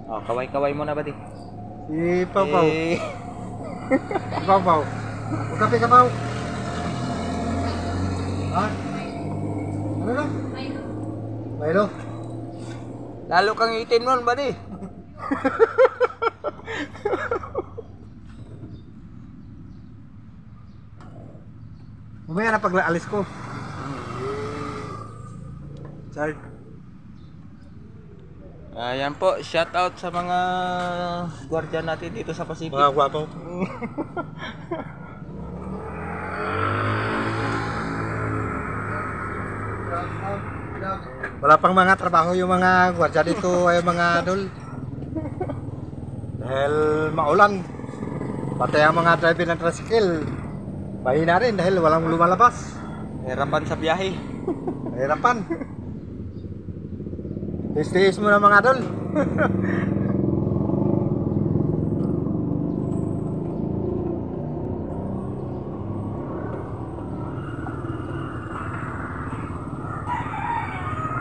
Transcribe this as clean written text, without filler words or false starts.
Oh, kaway-kaway mo na ba di? Si Pau-Pau. Eh, Pau-Pau. Magkape ka, Pau. Ha? Ano na? Milo. lalo kang itim nun ba di? Mamaya na pag-alis ko. Sorry. Ayan po, shout out sa mga gwardiya natin dito sa Pacific. Mga gwapo. Wala pang mga trabaho yung mga gwardiya dito ay mga dol. Dahil maulan. Pati ang mga driver ng tricycle. Mahina rin dahil walang lumalabas. Hirapan sa biyahe. Mahirapan. Tiis-tiis mo na mga dol.